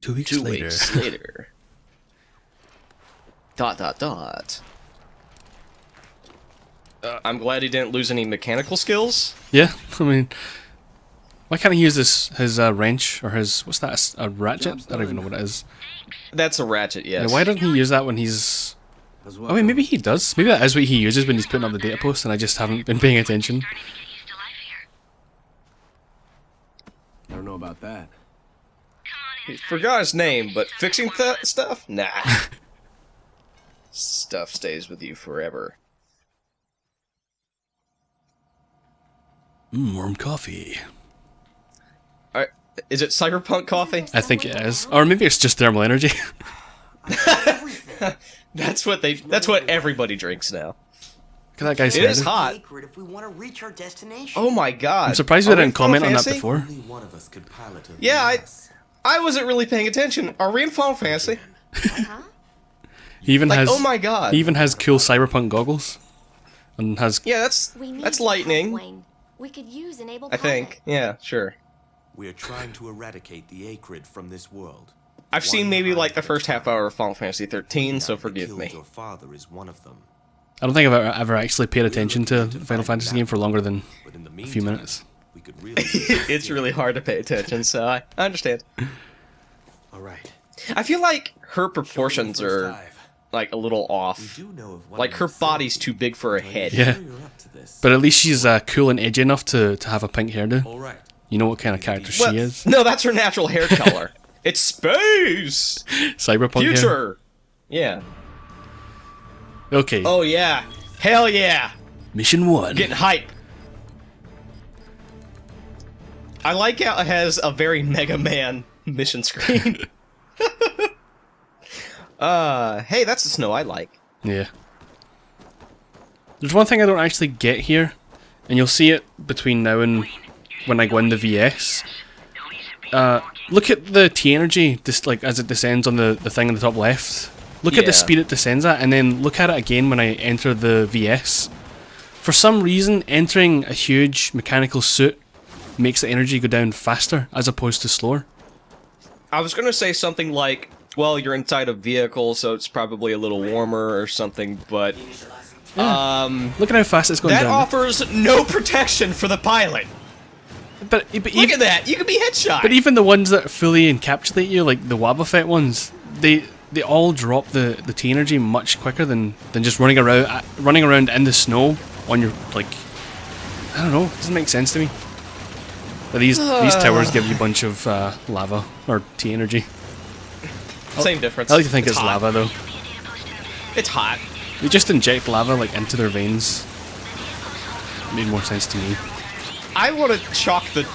2 weeks 2 later. weeks later. ... I'm glad he didn't lose any mechanical skills. Yeah, I mean, why can't he use his wrench or his, what's that, a ratchet? I don't even know what it is. That's a ratchet, yes. Yeah, why doesn't he use that when he's... Oh wait, maybe he does. Maybe that is what he uses when he's putting up the data post and I just haven't been paying attention. I don't know about that. He forgot his name, but fixing stuff? Nah. Stuff stays with you forever. Warm coffee. Alright, is it cyberpunk coffee? I think it is. Or maybe it's just thermal energy. That's what everybody drinks now. Look at that guy's It head. is hot. If we want to reach our destination. Oh my god. I'm surprised we didn't comment on that before. Only one of us could pilot a Yeah, VS. I wasn't really paying attention. Are we in Final Fantasy? He even Like, has... oh my god. He even has cool cyberpunk goggles. And has... Yeah, that's lightning. We could use enabled I think. Yeah, sure. We are trying to eradicate the acrid from this world. I've seen maybe like the first half hour of Final Fantasy 13, so forgive me. Your father is one of them. I don't think I've ever actually paid attention to a Final Fantasy game for longer than But in the a few meantime, minutes. we could really It's really hard to pay attention, so I understand. All right. I feel like her proportions are like a little off. Like her body's too big for her head. Yeah. But at least she's cool and edgy enough to have a pink hairdo. All right. You know what kind of character Well, she is? No, that's her natural hair color. It's space! Cyberpunk hair? Future! Yeah. Okay. Oh yeah. Hell yeah! Mission 1. Getting hype. I like how it has a very Mega Man mission screen. Hey, that's the snow I like. Yeah. There's one thing I don't actually get here, and you'll see it between now and when I go in the VS. Look at the T energy, just like as it descends on the thing in the top left. Look at the Yeah. speed it descends at, and then look at it again when I enter the VS. For some reason, entering a huge mechanical suit makes the energy go down faster as opposed to slower. I was gonna say something like, well, you're inside a vehicle, so it's probably a little warmer or something, but... Look at how fast it's going that down. offers no protection for the pilot! But Look at that! You can be headshot! But even the ones that fully encapsulate you, like the Wabafet ones, they all drop the T energy much quicker than just running around in the snow on your, like, I don't know, it doesn't make sense to me. But these towers give you a bunch of lava or T energy. Same difference. I like to think it's hot. lava though. It's hot. They just inject lava like into their veins. Made more sense to me. I want to chalk the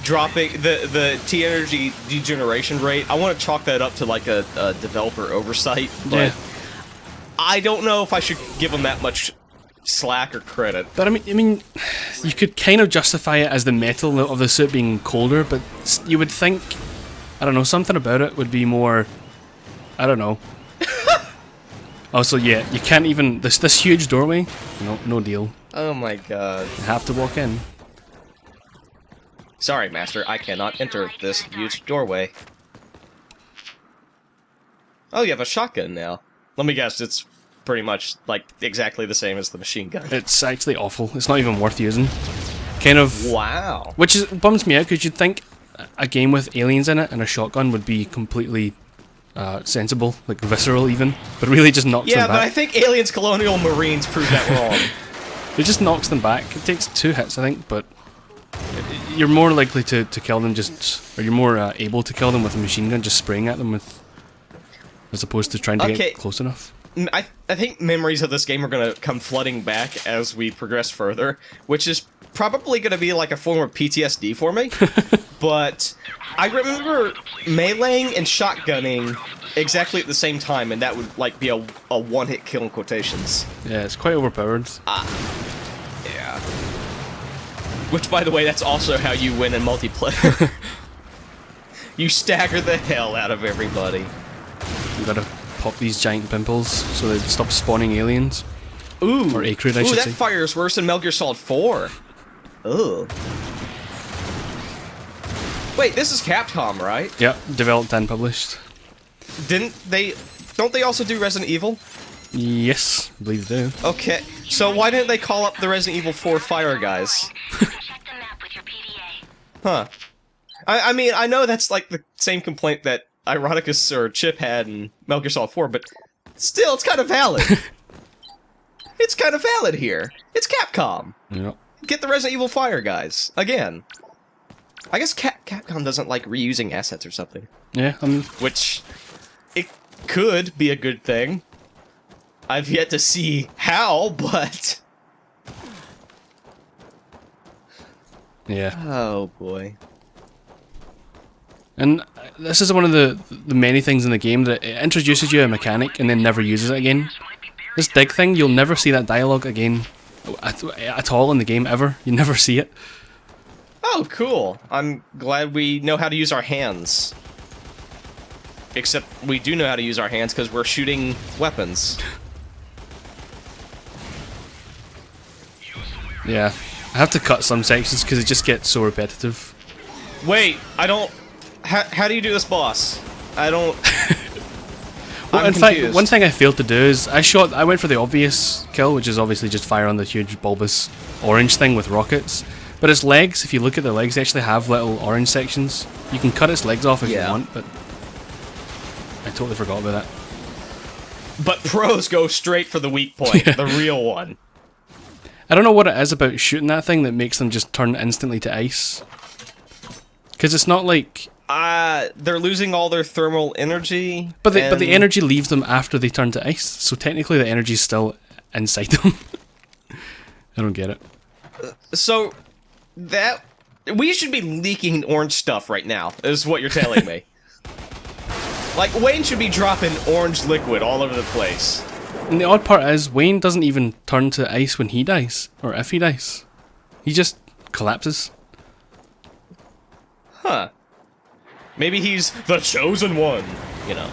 dropping the T energy degeneration rate. I want to chalk that up to like a developer oversight, but Yeah. I don't know if I should give them that much slack or credit. But I mean, you could kind of justify it as the metal of the suit being colder, but you would think, I don't know, something about it would be more, I don't know. Also, yeah, you can't even, this huge doorway, no deal. Oh my god. You have to walk in. Sorry, Master, I cannot enter this huge doorway. Oh, you have a shotgun now. Let me guess, it's pretty much, like, exactly the same as the machine gun. It's actually awful. It's not even worth using. Kind of... Wow. Which bums me out, because you'd think a game with aliens in it and a shotgun would be completely sensible, like visceral even, but really just knocks Yeah, them but I back. think Aliens Colonial Marines proved that wrong. It just knocks them back. It takes 2 hits, I think, but you're more likely to kill them just... Or you're more able to kill them with a machine gun, just spraying at them with... As opposed to trying to get close enough. I think memories of this game are going to come flooding back as we progress further, which is probably going to be like a form of PTSD for me. But I remember meleeing and shotgunning exactly at the same time, and that would like be a one-hit kill in quotations. Yeah, it's quite overpowered. Yeah. Which, by the way, that's also how you win in multiplayer. You stagger the hell out of everybody. You gotta pop these giant pimples so they stop spawning aliens. Ooh. Or acrid, I Ooh, should that say. fires worse than Metal Gear Solid 4. Ugh. Wait, this is Capcom, right? Yep, developed and published. Don't they also do Resident Evil? Yes, I believe they do. Okay, so why didn't they call up the Resident Evil 4 Fire guys? Huh. I mean, I know that's like the same complaint that Ironicus or Chip had in Metal Gear Solid 4, but still, it's kind of valid. It's kind of valid here. It's Capcom. Yep. Get the Resident Evil Fire guys. Again. I guess Capcom doesn't like reusing assets or something. Yeah, Which, it could be a good thing. I've yet to see how, but... yeah. Oh, boy. And this is one of the many things in the game that it introduces you a mechanic and then never uses it again. This dig thing, you'll never see that dialogue again at all in the game, ever. You never see it. Oh, cool. I'm glad we know how to use our hands. Except we do know how to use our hands because we're shooting weapons. Yeah. I have to cut some sections because it just gets so repetitive. Wait, I don't... How do you do this boss? I don't... Well, I'm in confused. fact, one thing I failed to do is I went for the obvious kill, which is obviously just fire on the huge bulbous orange thing with rockets. But its legs, if you look at the legs, they actually have little orange sections. You can cut its legs off if you want, but I totally forgot about that. But pros go straight for the weak point, the real one. I don't know what it is about shooting that thing that makes them just turn instantly to ice. Because it's not like... They're losing all their thermal energy. But the energy leaves them after they turn to ice, so technically the energy's still inside them. I don't get it. So, that... We should be leaking orange stuff right now, is what you're telling me. Like, Wayne should be dropping orange liquid all over the place. And the odd part is, Wayne doesn't even turn to ice when he dies, or if he dies. He just collapses. Huh. Maybe he's the chosen one, you know.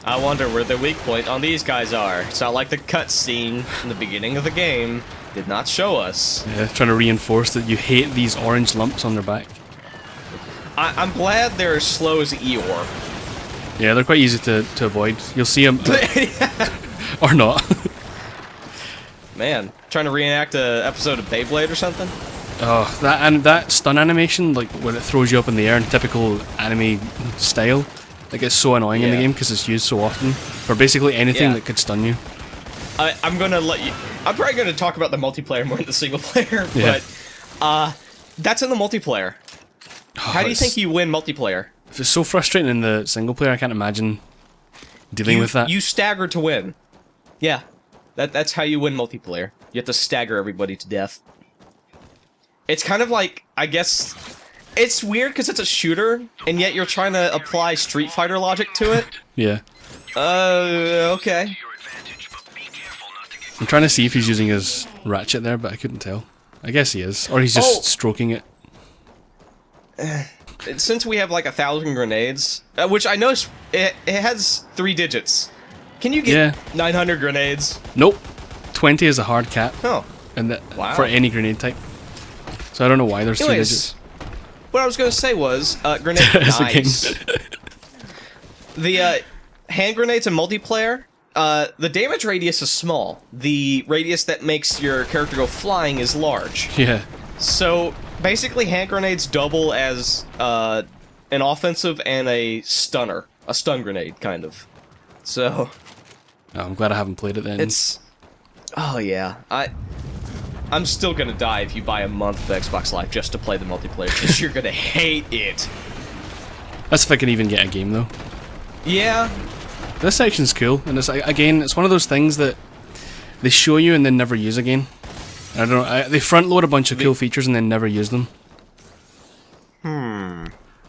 I wonder where the weak point on these guys are. It's not like the cutscene in the beginning of the game did not show us. Yeah, trying to reinforce that you hate these orange lumps on their back. I'm glad they're as slow as Eeyore. Yeah, they're quite easy to avoid. You'll see them... or not. Man, trying to reenact a episode of Beyblade or something? Oh, that stun animation, like when it throws you up in the air in typical anime style, like it's so annoying in the game because it's used so often for basically anything that could stun you. I'm gonna let you... I'm probably gonna talk about the multiplayer more than the single player, but that's in the multiplayer. How do you think you win multiplayer? If it's so frustrating in the single player, I can't imagine dealing with that. You stagger to win. Yeah, that's how you win multiplayer. You have to stagger everybody to death. It's kind of like, I guess, it's weird because it's a shooter, and yet you're trying to apply Street Fighter logic to it. Yeah. Okay. I'm trying to see if he's using his ratchet there, but I couldn't tell. I guess he is, or he's just stroking it. Since we have like 1,000 grenades, which I noticed it has 3 digits. Can you get 900 grenades? Nope. 20 is a hard cap. Oh. And for any grenade type. So I don't know why there's 3 digits. What I was going to say was, grenade nice. The hand grenades in multiplayer, the damage radius is small. The radius that makes your character go flying is large. Yeah. So basically hand grenades double as an offensive and a stunner. A stun grenade, kind of. So... Oh, I'm glad I haven't played it then. It's... Oh yeah. I'm still gonna die if you buy a month of Xbox Live just to play the multiplayer, because you're gonna hate it. That's if I can even get a game, though. Yeah. This section's cool, and it's again, it's one of those things that they show you and then never use again. I don't know, they front load a bunch of cool features and then never use them.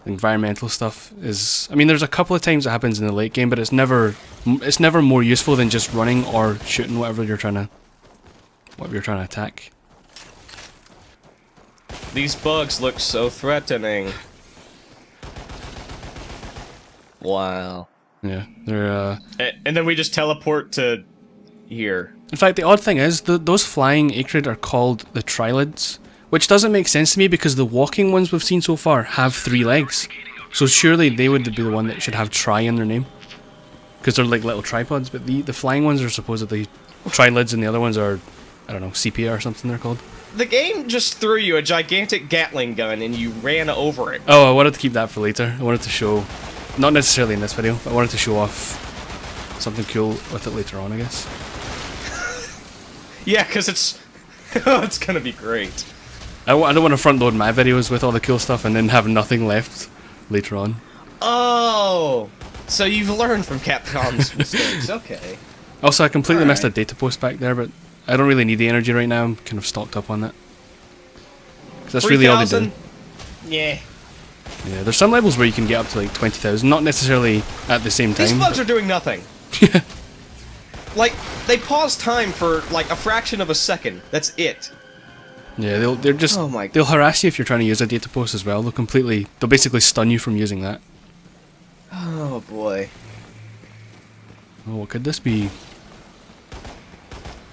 Environmental stuff is... I mean, there's a couple of times it happens in the late game, but it's never more useful than just running or shooting whatever you're trying to attack. These bugs look so threatening. Wow. Yeah, they're... And then we just teleport to here. In fact, the odd thing is, those flying Acrid are called the Trilids, Which doesn't make sense to me because the walking ones we've seen so far have 3 legs. So surely they would be the one that should have tri in their name. Because they're like little tripods, but the flying ones are supposedly trilids and the other ones are, I don't know, sepia or something they're called. The game just threw you a gigantic Gatling gun and you ran over it. Oh, I wanted to keep that for later. I wanted to show, not necessarily in this video, but I wanted to show off something cool with it later on, I guess. Yeah, because it's gonna be great. I don't want to front load my videos with all the cool stuff and then have nothing left later on. Oh, so you've learned from Capcom's mistakes. Okay. Also, I completely missed a data post back there, but I don't really need the energy right now. I'm kind of stocked up on that. 'Cause that's really all they do. 3,000? Yeah. Yeah, there's some levels where you can get up to like 20,000, not necessarily at the same time. These bugs are doing nothing. Like, they pause time for like a fraction of a second. That's it. Yeah, they'll harass you if you're trying to use a data post as well. They'll basically stun you from using that. Oh boy. Oh, what could this be?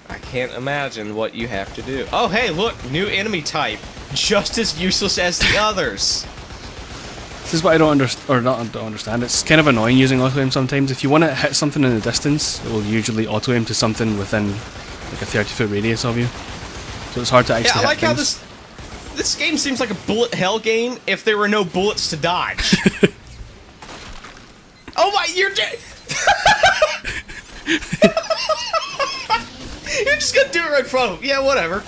I can't imagine what you have to do. Oh hey, look, new enemy type. Just as useless as the others. This is what I don't understand. It's kind of annoying using auto aim sometimes. If you want to hit something in the distance, it will usually auto aim to something within like a 30-foot radius of you. So it's hard to actually I like hit how things. this game seems like a bullet hell game if there were no bullets to dodge. Oh my, you're just gonna do it right in front of him. Yeah, whatever.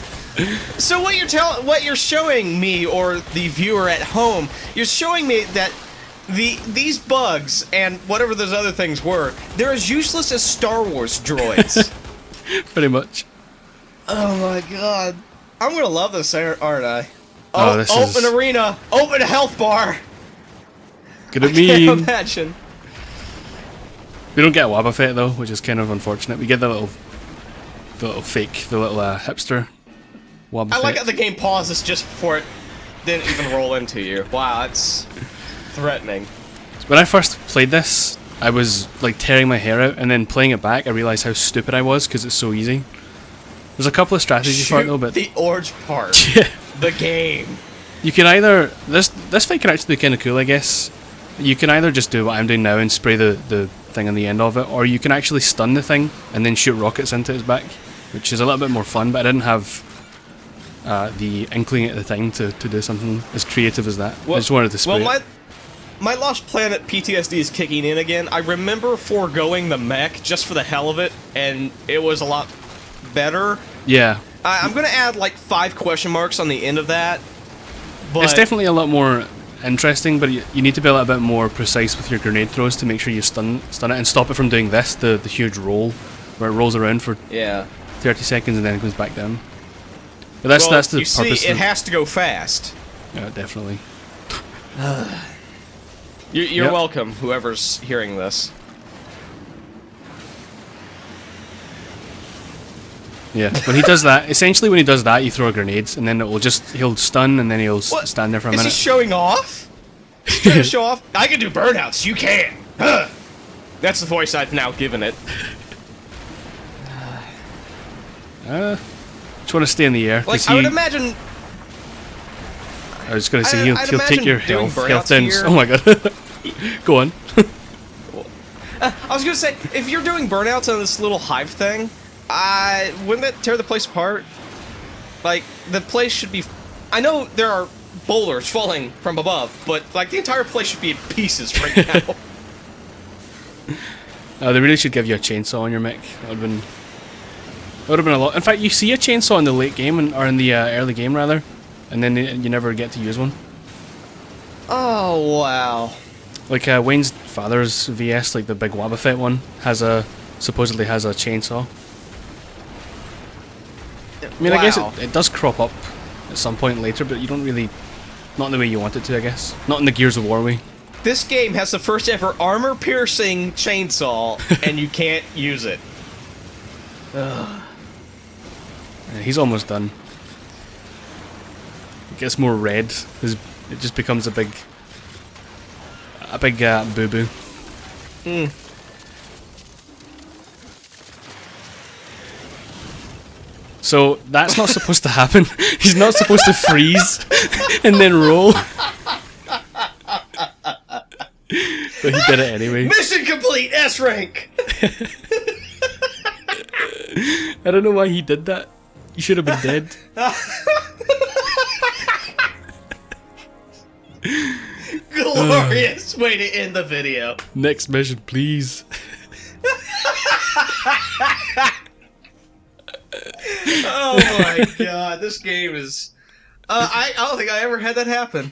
So what you're showing me or the viewer at home, you're showing me that these bugs and whatever those other things were, they're as useless as Star Wars droids. Pretty much. Oh my god. I'm gonna love this, aren't I? Oh, this open is... arena! Open a health bar! Could it I can't mean... imagine. We don't get a Wabafet though, which is kind of unfortunate. We get the little fake, the little hipster Wabafet. I like how the game pauses just before it didn't even roll into you. Wow, that's threatening. When I first played this, I was like tearing my hair out, and then playing it back, I realized how stupid I was because it's so easy. There's a couple of strategies for it though, but the orange part. yeah, The game. you can either this fight can actually be kind of cool, I guess. You can either just do what I'm doing now and spray the thing on the end of it, or you can actually stun the thing and then shoot rockets into its back, which is a little bit more fun. But I didn't have the inkling at the time to do something as creative as that. I just wanted to spray it. My Lost Planet PTSD is kicking in again. I remember foregoing the mech just for the hell of it, and it was a lot better. Yeah. I'm gonna add like 5 question marks on the end of that. But It's definitely a lot more interesting, but you need to be a little bit more precise with your grenade throws to make sure you stun it and stop it from doing this, the huge roll, where it rolls around for yeah, 30 seconds and then it goes back down. But that's the you purpose. see, it has to go fast. Yeah, definitely. You're Yep. welcome, whoever's hearing this. Yeah, when he does that, essentially when he does that, you throw a grenade, and then he'll stun, and then he'll What? stand there for a Is minute. he showing off? He's trying to show off? I can do burnouts, you can't! Huh. That's the voice I've now given it. Just want to stay in the air. 'cause Like, I would imagine... I was going to say, he'll I'd take imagine your doing health burnouts down. here. Oh my god. Go on. I was gonna say, if you're doing burnouts on this little hive thing, wouldn't that tear the place apart? Like, the place should be... I know there are boulders falling from above, but, like, the entire place should be in pieces right now. They really should give you a chainsaw on your mech. That would have been a lot. In fact, you see a chainsaw in the late game, or in the early game rather, and then you never get to use one. Oh, wow. Like Wayne's father's VS, like the big Wabafet one, supposedly has a chainsaw. I mean, I guess it does crop up at some point later, but you don't really... Not in the way you want it to, I guess. Not in the Gears of War way. This game has the first ever armor-piercing chainsaw, and you can't use it. Ugh. Yeah, he's almost done. It gets more red. It just becomes a big boo-boo. So that's not supposed to happen. He's not supposed to freeze and then roll. But he did it anyway. Mission complete, S rank. I don't know why he did that. You should have been dead. Glorious way to end the video. Next mission, please. Oh my god, this game is... I don't think I ever had that happen.